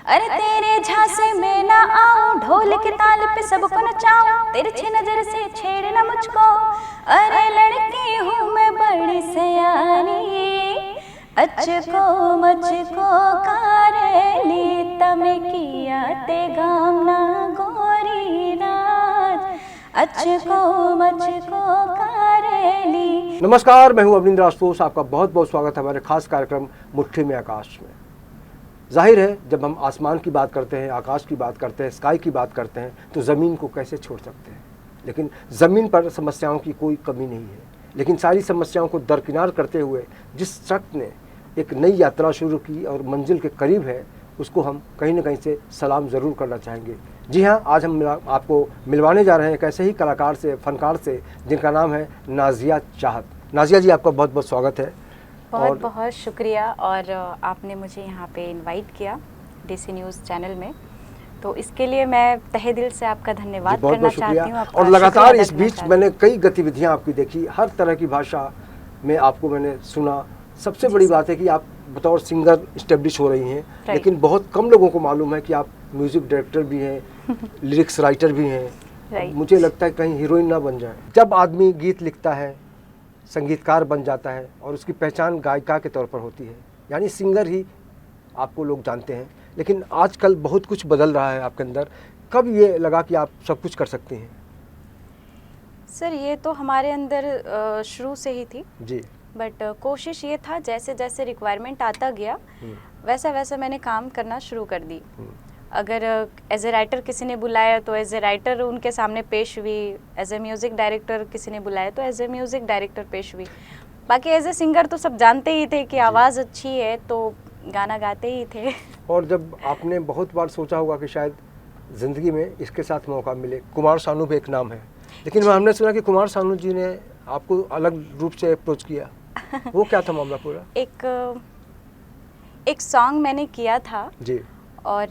अरे तेरे झांसे में ना आऊं, ढोल के ताल पे सबको नचाऊं, तिरछी नजर से छेड़ना मुझको। अरे लड़की हूँ मैं बड़ी सयानी, अचको मचको कारेली, तमे किया ते गामना गोरी राज, अचको मचको कारेली। नमस्कार, मैं हूं अवनींद्र आशुतोष। आपका बहुत बहुत स्वागत है हमारे खास कार्यक्रम मुट्ठी में आकाश में। जाहिर है, जब हम आसमान की बात करते हैं, आकाश की बात करते हैं, स्काई की बात करते हैं, तो ज़मीन को कैसे छोड़ सकते हैं। लेकिन ज़मीन पर समस्याओं की कोई कमी नहीं है। लेकिन सारी समस्याओं को दरकिनार करते हुए जिस शख्स ने एक नई यात्रा शुरू की और मंजिल के करीब है, उसको हम कहीं ना कहीं से सलाम ज़रूर करना चाहेंगे। जी हाँ, आज हम आपको मिलवाने जा रहे हैं एक ऐसे ही कलाकार से, फनकार से, जिनका नाम है नाज़िया चाहत। नाज़िया जी, आपका बहुत बहुत स्वागत है। बहुत बहुत शुक्रिया। और आपने मुझे यहाँ पे इनवाइट किया डीसी न्यूज़ चैनल में, तो इसके लिए मैं तहे दिल से आपका धन्यवाद करना चाहती हूँ। और लगातार इस बीच मैंने कई गतिविधियाँ आपकी देखी, हर तरह की भाषा में आपको मैंने सुना। सबसे बड़ी बात है कि आप बतौर सिंगर इस्टेब्लिश हो रही हैं, लेकिन बहुत कम लोगों को मालूम है कि आप म्यूज़िक डायरेक्टर भी हैं, लिरिक्स राइटर भी हैं। मुझे लगता है कहीं हीरोइन ना बन जाए। जब आदमी गीत लिखता है, संगीतकार बन जाता है और उसकी पहचान गायिका के तौर पर होती है, यानी सिंगर ही आपको लोग जानते हैं। लेकिन आजकल बहुत कुछ बदल रहा है आपके अंदर। कब ये लगा कि आप सब कुछ कर सकती हैं? सर, ये तो हमारे अंदर शुरू से ही थी जी, बट कोशिश ये था, जैसे जैसे रिक्वायरमेंट आता गया वैसा वैसा मैंने काम करना शुरू कर दी। अगर एज ए राइटर किसी ने बुलाया तो एज ए राइटर उनके सामने पेश हुई, एज ए म्यूज़िक डायरेक्टर किसी ने बुलाया तो एज ए म्यूज़िक डायरेक्टर पेश हुई। बाकी एज ए सिंगर तो सब जानते ही थे कि आवाज़ अच्छी है तो गाना गाते ही थे। और जब आपने बहुत बार सोचा होगा कि शायद ज़िंदगी में इसके साथ मौका मिले। कुमार सानू भी एक नाम है, लेकिन हमने सुना कि कुमार सानू जी ने आपको अलग रूप से अप्रोच किया। वो क्या था मामला पूरा? एक सॉन्ग मैंने किया था जी, और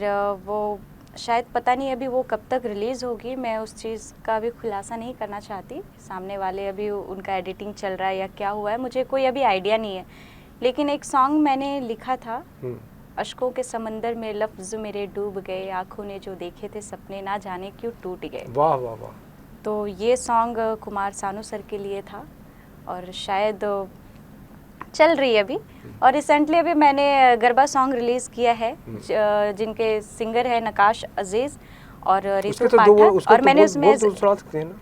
वो शायद पता नहीं अभी वो कब तक रिलीज़ होगी। मैं उस चीज़ का भी खुलासा नहीं करना चाहती। सामने वाले अभी उनका एडिटिंग चल रहा है या क्या हुआ है, मुझे कोई अभी आइडिया नहीं है। लेकिन एक सॉन्ग मैंने लिखा था, अश्कों के समंदर में लफ्ज़ मेरे डूब गए, आँखों ने जो देखे थे सपने ना जाने क्यों टूट गए। वाह वाह वाह। तो ये सॉन्ग कुमार सानू सर के लिए था और शायद चल रही है अभी। और रिसेंटली अभी मैंने गरबा सॉन्ग रिलीज़ किया है, जिनके सिंगर है नकाश अजीज़ और रितु पाठक। और मैंने उसमें सुना सकते हैं ना?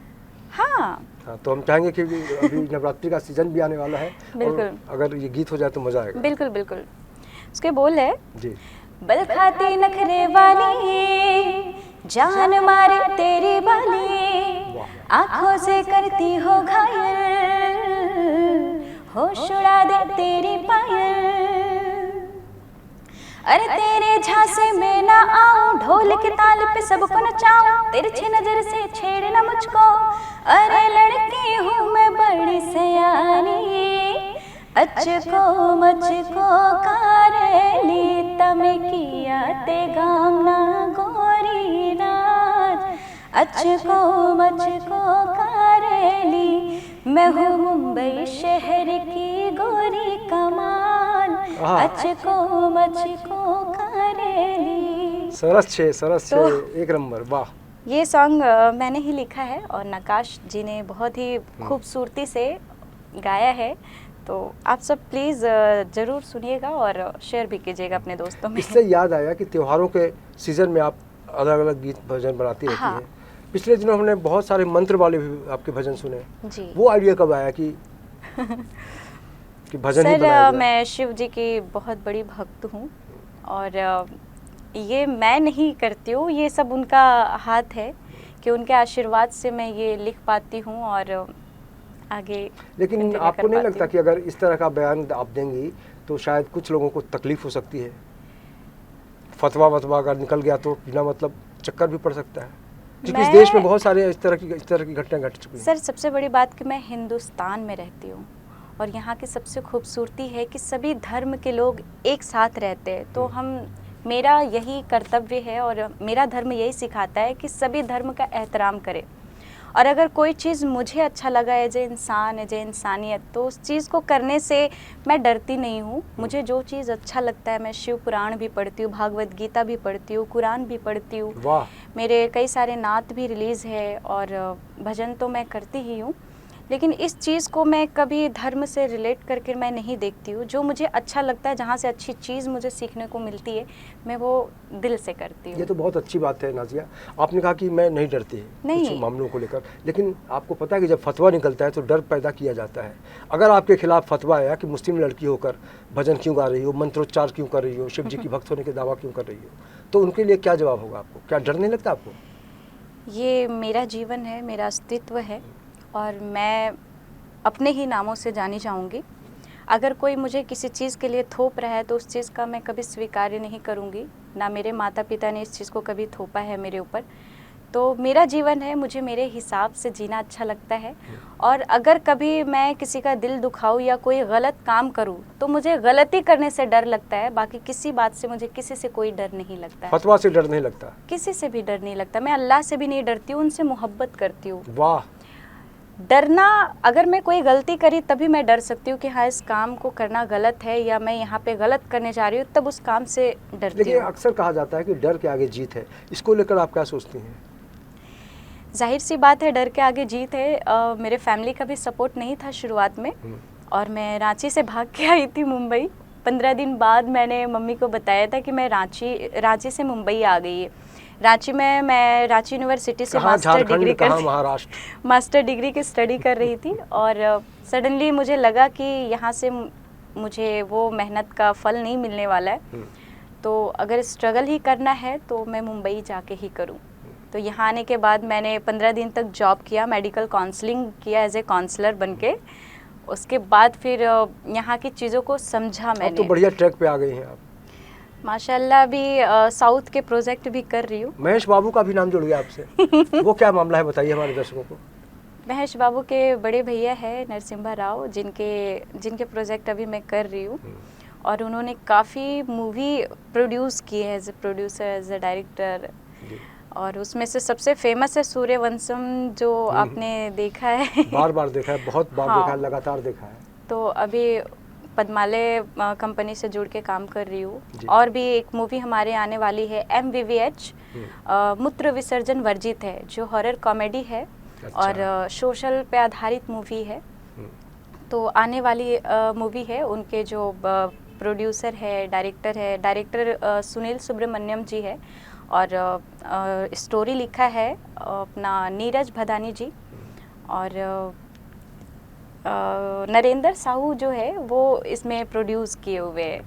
हाँ, तो हम चाहेंगे कि अभी नवरात्रि का सीजन भी आने वाला है। बिल्कुल, अगर ये गीत हो जाए तो मज़ा आएगा। बिल्कुल बिल्कुल। उसके बोल है जी, बल खाती नखरे वाली, जान मारे तेरी बाली, आँखों से करती हो घायल, होश उड़ा दे तेरी पायल। अरे तेरे झांसे में ना आऊं, ढोल के ताल पे सबको नचाऊं, तिरछी नजर से छेड़ना मुझको। अरे लड़की हूँ मैं बड़ी सयानी, अचको मचको कारेली, तमे किया ते गामना गोरी राज, अचको मचको कारेली। मैं हूँ मुंबई शहर की गोरी कमाल, अचको मचको कारेली। सरस छे एक नंबर, वाह। ये सॉन्ग मैंने ही लिखा है और नकाश जी ने बहुत ही खूबसूरती से गाया है। तो आप सब प्लीज़ ज़रूर सुनिएगा और शेयर भी कीजिएगा अपने दोस्तों में। इससे याद आया कि त्योहारों के सीज़न में आप अलग अलग गीत भजन बनाती रहती हैं। पिछले दिनों हमने बहुत सारे मंत्र वाले भी आपके भजन सुने जी। वो आइडिया कब आया कि भजन ही बनाया जाए? मैं शिव जी की बहुत बड़ी भक्त हूँ और ये मैं नहीं करती हूँ, ये सब उनका हाथ है कि उनके आशीर्वाद से मैं ये लिख पाती हूँ और आगे। लेकिन आपको नहीं लगता कि अगर इस तरह का बयान आप देंगी तो शायद कुछ लोगों को तकलीफ हो सकती है? फतवा अगर निकल गया तो बिना मतलब चक्कर भी पड़ सकता है, क्योंकि इस देश में बहुत सारे इस तरह की घटनाएं घट चुकी हैं। सर, सबसे बड़ी बात कि मैं हिंदुस्तान में रहती हूँ और यहाँ की सबसे खूबसूरती है कि सभी धर्म के लोग एक साथ रहते हैं। तो मेरा यही कर्तव्य है और मेरा धर्म यही सिखाता है कि सभी धर्म का एहतराम करें। और अगर कोई चीज़ मुझे अच्छा लगा एज ए इंसान, एज ए इंसानियत, तो उस चीज़ को करने से मैं डरती नहीं हूँ। मुझे जो चीज़ अच्छा लगता है, मैं शिव पुराण भी पढ़ती हूँ, भागवत गीता भी पढ़ती हूँ, कुरान भी पढ़ती हूँ। वाह। मेरे कई सारे नात भी रिलीज़ है और भजन तो मैं करती ही हूँ, लेकिन इस चीज़ को मैं कभी धर्म से रिलेट करके मैं नहीं देखती हूँ। जो मुझे अच्छा लगता है, जहाँ से अच्छी चीज़ मुझे सीखने को मिलती है, मैं वो दिल से करती हूँ। ये तो बहुत अच्छी बात है नाजिया। आपने कहा कि मैं नहीं डरती नहीं। कुछ मामलों को लेकर, लेकिन आपको पता है कि जब फतवा निकलता है तो डर पैदा किया जाता है। अगर आपके खिलाफ फतवा आया कि मुस्लिम लड़की होकर भजन क्यों गा रही हो, मंत्रोच्चार क्यों कर रही हो, शिव जी की भक्त होने के दावा क्यों कर रही हो, तो उनके लिए क्या जवाब होगा आपको? क्या डर नहीं लगता आपको? ये मेरा जीवन है, मेरा अस्तित्व है और मैं अपने ही नामों से जानी जाऊंगी। अगर कोई मुझे किसी चीज़ के लिए थोप रहा है तो उस चीज़ का मैं कभी स्वीकार्य नहीं करूंगी। ना मेरे माता पिता ने इस चीज़ को कभी थोपा है मेरे ऊपर। तो मेरा जीवन है, मुझे मेरे हिसाब से जीना अच्छा लगता है। और अगर कभी मैं किसी का दिल दुखाऊं या कोई गलत काम करूं तो मुझे गलती करने से डर लगता है, बाकी किसी बात से मुझे किसी से कोई डर नहीं लगता है। फतवा से डर नहीं लगता? किसी से भी डर नहीं लगता। मैं अल्लाह से भी नहीं डरती हूँ, उनसे मोहब्बत करती हूँ। वाह। डरना, अगर मैं कोई गलती करी तभी मैं डर सकती हूँ कि हाँ इस काम को करना गलत है या मैं यहाँ पे गलत करने जा रही हूँ, तब उस काम से डरती लेकिन हूँ। अक्सर कहा जाता है कि डर के आगे जीत है, इसको लेकर आप क्या सोचती हैं? जाहिर सी बात है, डर के आगे जीत है। मेरे फैमिली का भी सपोर्ट नहीं था शुरुआत में और मैं रांची से भाग के आई थी मुंबई। 15 दिन बाद मैंने मम्मी को बताया था कि मैं रांची से मुंबई आ गई है। रांची में मैं रांची यूनिवर्सिटी से मास्टर डिग्री की स्टडी कर रही थी और सडनली मुझे लगा कि यहाँ से मुझे वो मेहनत का फल नहीं मिलने वाला है, तो अगर स्ट्रगल ही करना है तो मैं मुंबई जाके ही करूँ। तो यहाँ आने के बाद मैंने 15 दिन तक जॉब किया, मेडिकल काउंसलिंग किया एज ए काउंसलर बन के। उसके बाद फिर यहाँ की चीज़ों को समझा मैंने। अब तो बढ़िया ट्रैक पे आ गई हैं आप माशाल्लाह। अभी साउथ के प्रोजेक्ट भी कर रही हूँ। महेश बाबू का भी नाम जुड़ गया आपसे। वो क्या मामला है, बताइए हमारे दर्शकों को। महेश बाबू के बड़े भैया है नरसिम्हा राव, जिनके प्रोजेक्ट अभी मैं कर रही हूँ और उन्होंने काफ़ी मूवी प्रोड्यूस की है as a producer, as a director. और उसमें से सबसे फेमस है सूर्यवंशम, जो आपने देखा है। बार बार देखा है, बहुत बार देखा है, लगातार देखा है। तो अभी पद्मालय कंपनी से जुड़ के काम कर रही हूँ। और भी एक मूवी हमारे आने वाली है MVVH, मूत्र विसर्जन वर्जित है, जो हॉरर कॉमेडी है। अच्छा। और सोशल पे आधारित मूवी है। तो आने वाली मूवी है, उनके जो प्रोड्यूसर है, डायरेक्टर सुनील सुब्रमण्यम जी है और स्टोरी लिखा है अपना नीरज भदानी जी और नरेंद्र साहू जो है वो इसमें प्रोड्यूस किए हुए हैं।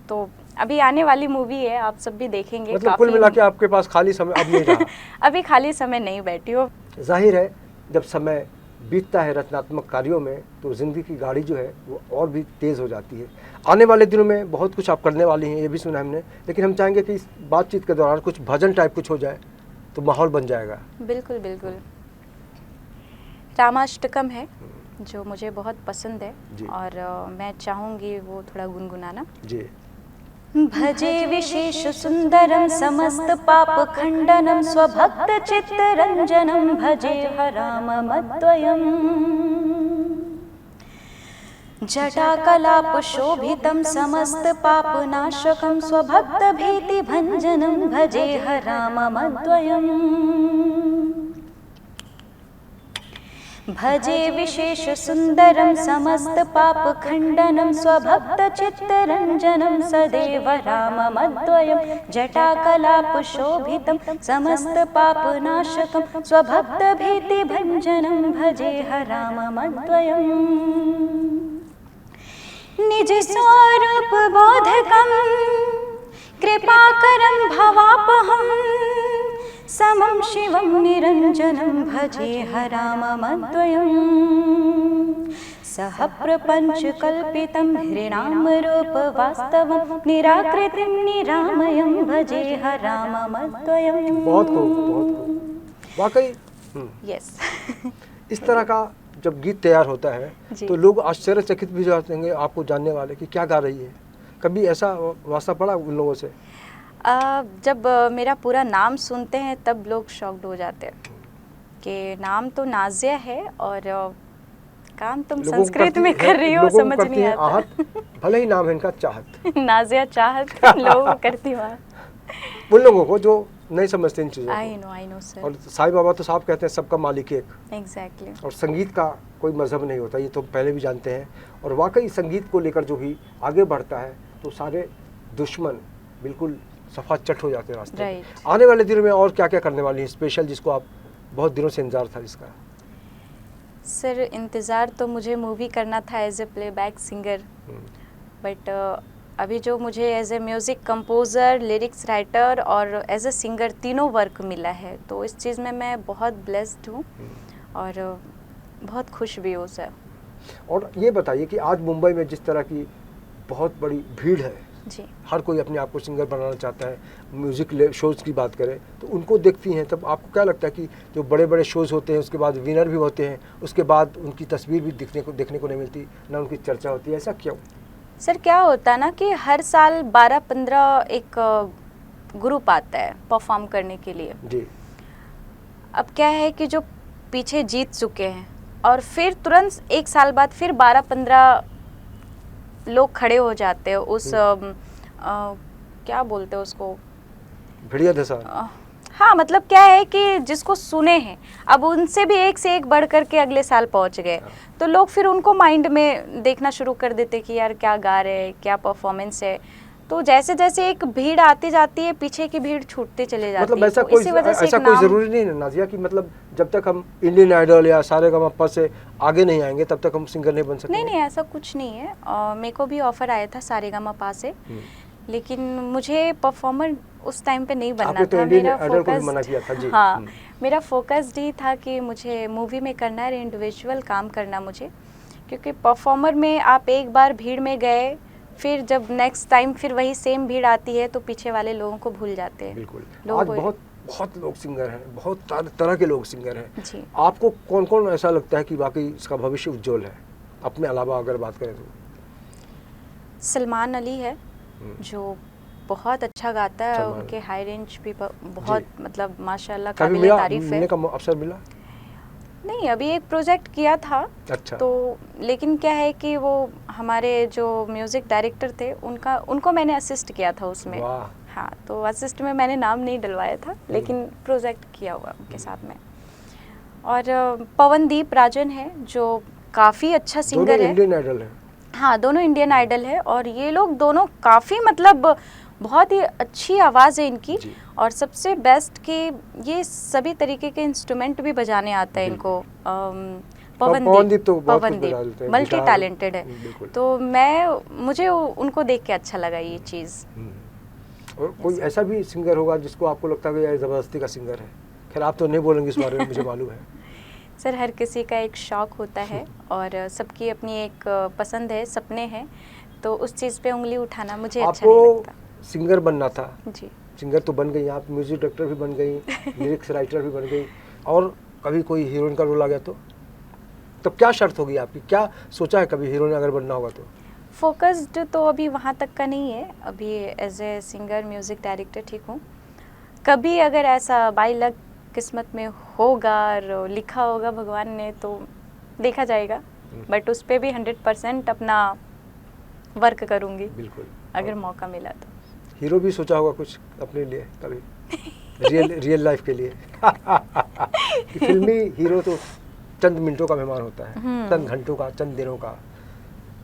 तो अभी आने वाली मूवी है, आप सब भी देखेंगे। मतलब कुल मिला के आपके पास खाली समय अब नहीं रहा? अभी खाली समय नहीं बैठी हो। जाहिर है जब समय बीतता है रचनात्मक कार्यों में तो ज़िंदगी की गाड़ी जो है वो और भी तेज़ हो जाती है। आने वाले दिनों में बहुत कुछ आप करने वाली हैं, ये भी सुना हमने, लेकिन हम चाहेंगे कि इस बातचीत के दौरान कुछ भजन टाइप कुछ हो जाए तो माहौल बन जाएगा। बिल्कुल बिल्कुल। रामाष्टकम है जो मुझे बहुत पसंद है और मैं चाहूँगी वो थोड़ा गुनगुनाना जी। भजे विशेष सुंदरम समस्त पाप खंडनम स्वभक्त चित्तरंजनम भजे हराममद्वयम् जटाकलाप शोभितं समस्त पापनाशकं स्वभक्त भीति भंजनं भजे हराममद्वयम् भजे विशेष सुंदरम समस्त पाप खंडनम स्वभक्त चित्तरंजनम सदैव राममद्वयम् जटाकलाप शोभितं समस्त पापनाशकं स्वभक्त भीति भंजनं भजे हराममद्वयम् निज स्वरूप बोधकं कृपाकरं भवापहं समं शिवं निरंजनं भजे हराममद्वयम् सह प्रपंच कल्पितं हृणाम रूप वास्तवं निराकृतिं निरामयं भजे हराममद्वयम्। बहुत खूब वाकई। यस। इस तरह का जब गीत तैयार होता है तो लोग आश्चर्यचकित भी जाते हैं आपको जानने वाले कि क्या गा रही है। कभी ऐसा वास्ता पड़ा उन लोगों से? जब मेरा पूरा नाम सुनते हैं तब लोग शॉक्ड हो जाते हैं। कि नाम तो नाज़िया है और काम तुम लोगों को संस्कृत करती में कर रही हो, लोगों को समझ करती नहीं हैं आता। आहत, भले ही नाम है इनका चाहत। नाज़िया चाहत लोगों को करती हूँ। उन लोगों को जो नहीं समझते इन चीज़ों को। I know sir. और साईं बाबा तो साहब कहते हैं सबका मालिक एक, एग्जैक्टली। और संगीत का कोई मजहब नहीं होता, ये तो पहले भी जानते हैं। और वाकई संगीत को लेकर जो भी आगे बढ़ता है तो सारे दुश्मन बिल्कुल सफा चट हो जाते हैं रास्ते में। Right. आने वाले दिनों में और क्या क्या करने वाली हैं स्पेशल, जिसको आप बहुत दिनों से इंतजार था जिसका? सर इंतज़ार तो मुझे मूवी करना था as a playback singer, but अभी जो मुझे as a music composer, lyrics writer और एज ए सिंगर तीनों वर्क मिला है, तो इस चीज़ में मैं बहुत ब्लेस्ड हूँ और बहुत खुश भी हूँ सर। और ये बताइए कि आज मुंबई में जिस तरह की बहुत बड़ी भीड़ है, जी। हर कोई अपने आप को सिंगर बनाना चाहता है, म्यूज़िक शोज़ की बात करें तो उनको देखती हैं, तब आपको क्या लगता है कि जो बड़े बड़े शोज़ होते हैं उसके बाद विनर भी होते हैं, उसके बाद उनकी तस्वीर भी देखने को नहीं मिलती, ना उनकी चर्चा होती है, ऐसा क्यों? सर क्या होता है ना कि हर साल 12-15 एक ग्रुप आता है परफॉर्म करने के लिए। जी। अब क्या है कि जो पीछे जीत चुके हैं और फिर तुरंत एक साल बाद फिर 12-15 लोग खड़े हो जाते हैं उस क्या बोलते हैं उसको, भिड़िया धसा। हाँ मतलब क्या है कि जिसको सुने हैं अब उनसे भी एक से एक बढ़ करके अगले साल पहुंच गए, तो लोग फिर उनको माइंड में देखना शुरू कर देते कि यार क्या गा रहे हैं, क्या परफॉर्मेंस है। तो जैसे जैसे एक भीड़ आती जाती है, पीछे की भीड़ छूटती चले जाती मतलब है। ऐसा तो कोई इसी वजह से ऐसा एक कोई नाम, ज़रूरी नहीं है नाज़िया कि मतलब जब तक हम इंडियन आइडल या सारेगामापा से आगे नहीं आएंगे तब तक हम सिंगर नहीं बन सकते? नहीं ऐसा कुछ नहीं है। मेरे को भी ऑफर आया था सारेगामापा से, लेकिन मुझे परफॉर्मर उस टाइम पे नहीं बनना आपने तो था। इंडियन मेरा आइडल को भी फोकस, मना किया था जी। हाँ मेरा फोकस ही था कि मुझे मूवी में करना है, इंडिविजुअल काम करना मुझे, क्योंकि परफॉर्मर में आप एक बार भीड़ में गए, फिर जब नेक्स्ट टाइम फिर वही सेम भीड़ आती है तो पीछे वाले लोगों को भूल जाते हैं। बिल्कुल। आज बहुत लोग सिंगर हैं, बहुत तरह के लोग सिंगर हैं जी। आपको कौन कौन ऐसा लगता है कि वाकई इसका भविष्य उज्जवल है, अपने अलावा अगर बात करें तो? सलमान अली है जो बहुत अच्छा गाता है, उनके हाई रेंज भी बहुत मतलब माशाल्लाह काबिले तारीफ है। मिलने का अवसर मिला? नहीं, अभी एक प्रोजेक्ट किया था। अच्छा। तो लेकिन क्या है कि वो हमारे जो म्यूज़िक डायरेक्टर थे उनको मैंने असिस्ट किया था उसमें। वाह। हाँ, तो असिस्ट में मैंने नाम नहीं डलवाया था, लेकिन प्रोजेक्ट किया हुआ उनके साथ में। और पवनदीप राजन है जो काफ़ी अच्छा सिंगर है। दोनों इंडियन आइडल है। हाँ, दोनों इंडियन आइडल है और ये लोग दोनों काफ़ी मतलब बहुत ही अच्छी आवाज़ है इनकी। और सबसे बेस्ट कि ये सभी तरीके के इंस्ट्रूमेंट भी बजाने आता है इनको। पवनदीप तो बहुत कुछ बजा लेते हैं, मल्टी टैलेंटेड है। तो मुझे उनको देख के अच्छा लगा ये चीज़। और कोई ऐसा भी सिंगर होगा जिसको आपको लगता है कि यार ज़बरदस्ती का सिंगर है? खैर आप तो नहीं बोलेंगे इस बारे में, मुझे मालूम है। सर हर किसी का एक शौक़ होता है और सबकी अपनी एक पसंद है, सपने हैं, तो उस चीज़ पे उंगली उठाना मुझे अच्छा नहीं लगता। आपको सिंगर बनना था जी, सिंगर तो बन गई, आप म्यूजिक डायरेक्टर भी बन गई, लिरिक्स राइटर भी बन गई, और कभी कोई हीरोइन का रोल आ गया तो क्या शर्त होगी आपकी? क्या सोचा है कभी हीरोइन अगर बनना होगा तो? फोकस्ड तो अभी वहाँ तक का नहीं है, अभी as a singer music director ठीक हूँ। कभी अगर ऐसा बाई लक किस्मत में होगा और लिखा होगा भगवान ने तो देखा जाएगा, बट उस पर भी 100% अपना वर्क करूँगी। बिल्कुल, अगर मौका मिला तो। हीरो भी सोचा होगा कुछ अपने लिए कभी? रियल लाइफ के लिए? कि फिल्मी हीरो तो चंद मिनटों का मेहमान होता है, चंद घंटों का, चंद दिनों का।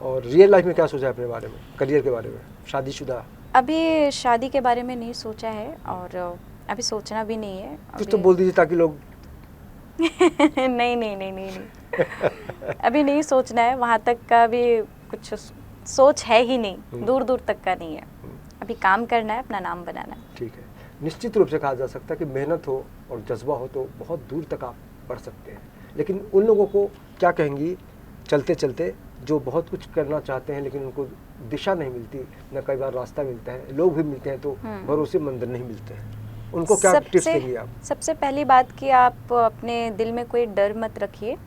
और रियल लाइफ में क्या सोचा है अपने बारे में, करियर के बारे में, शादीशुदा? अभी शादी के बारे में नहीं सोचा है और अभी सोचना भी नहीं है। कुछ तो बोल दीजिए ताकि लोग नहीं अभी नहीं सोचना है, वहाँ तक का भी कुछ सोच है ही नहीं, दूर दूर तक का नहीं है। अभी काम करना है, अपना नाम बनाना है। ठीक है। निश्चित रूप से कहा जा सकता है कि मेहनत हो और जज्बा हो तो बहुत दूर तक आप बढ़ सकते हैं, लेकिन उन लोगों को क्या कहेंगी चलते चलते जो बहुत कुछ करना चाहते हैं लेकिन उनको दिशा नहीं मिलती, न कई बार रास्ता मिलता है, लोग भी मिलते हैं तो भरोसेमंद नहीं मिलते हैं, उनको क्या टिप्स देंगी आप? सबसे पहली बात कि आप अपने दिल में कोई डर मत रखिए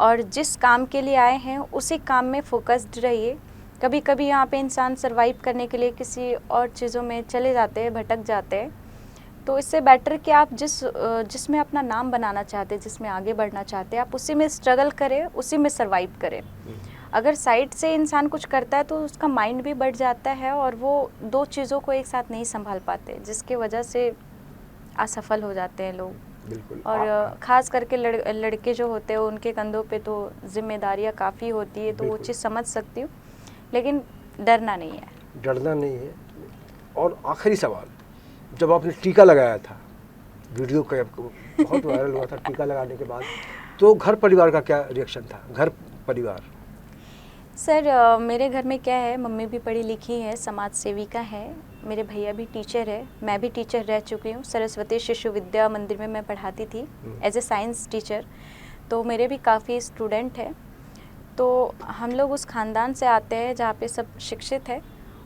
और जिस काम के लिए आए हैं उसी काम में फोकस्ड रहिए। कभी कभी यहाँ पे इंसान सरवाइव करने के लिए किसी और चीज़ों में चले जाते हैं, भटक जाते हैं, तो इससे बेटर कि आप जिसमें अपना नाम बनाना चाहते हैं, जिसमें आगे बढ़ना चाहते हैं, आप उसी में स्ट्रगल करें, उसी में सरवाइव करें। अगर साइड से इंसान कुछ करता है तो उसका माइंड भी बढ़ जाता है और वो दो चीज़ों को एक साथ नहीं संभाल पाते, जिसकी वजह से असफल हो जाते हैं लोग। बिल्कुल। और ख़ास करके लड़के जो होते हैं उनके कंधों पे तो जिम्मेदारियाँ काफ़ी होती है, तो वो चीज़ समझ सकती हूँ, लेकिन डरना नहीं है। डरना नहीं है। और आखिरी सवाल, जब आपने टीका लगाया था, वीडियो का बहुत वायरल हुआ था टीका लगाने के बाद, तो घर परिवार का क्या रिएक्शन था? घर परिवार सर मेरे घर में क्या है, मम्मी भी पढ़ी लिखी है, समाज सेविका है, मेरे भैया भी टीचर है, मैं भी टीचर रह चुकी हूँ। सरस्वती शिशु विद्या मंदिर में मैं पढ़ाती थी एज ए साइंस टीचर, तो मेरे भी काफ़ी स्टूडेंट हैं। तो हम लोग उस ख़ानदान से आते हैं जहाँ पे सब शिक्षित है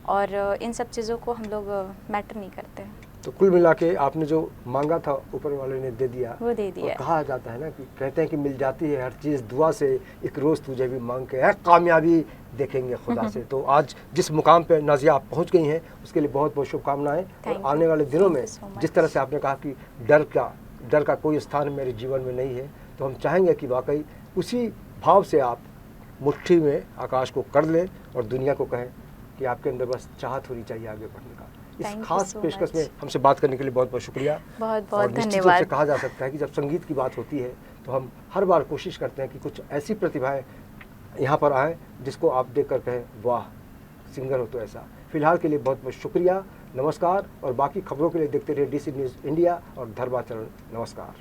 और इन सब चीज़ों को हम लोग मैटर नहीं करते हैं। तो कुल मिला के आपने जो मांगा था ऊपर वाले ने दे दिया, वो दे दिया। कहा जाता है ना कि कहते हैं कि मिल जाती है हर चीज़ दुआ से, एक रोज़ तुझे भी मांग के है कामयाबी देखेंगे खुदा से। तो आज जिस मुकाम पे नाज़िया आप पहुंच गई हैं उसके लिए बहुत बहुत शुभकामनाएं। और आने वाले दिनों में जिस तरह से आपने कहा कि डर का कोई स्थान मेरे जीवन में नहीं है, तो हम चाहेंगे कि वाकई उसी भाव से आप मुट्ठी में आकाश को कर लें और दुनिया को कहें कि आपके अंदर बस चाहत होनी चाहिए आगे बढ़ने का। इस खास पेशकश में हमसे बात करने के लिए बहुत बहुत शुक्रिया। बहुत और बहुत निश्चित रूप धन्यवाद। से कहा जा सकता है कि जब संगीत की बात होती है तो हम हर बार कोशिश करते हैं कि कुछ ऐसी प्रतिभाएं यहाँ पर आएँ जिसको आप देख कर कहें वाह, सिंगर हो तो ऐसा। फिलहाल के लिए बहुत बहुत शुक्रिया, नमस्कार। और बाकी खबरों के लिए देखते रहिए DC न्यूज़ इंडिया और धर्माचरण। नमस्कार।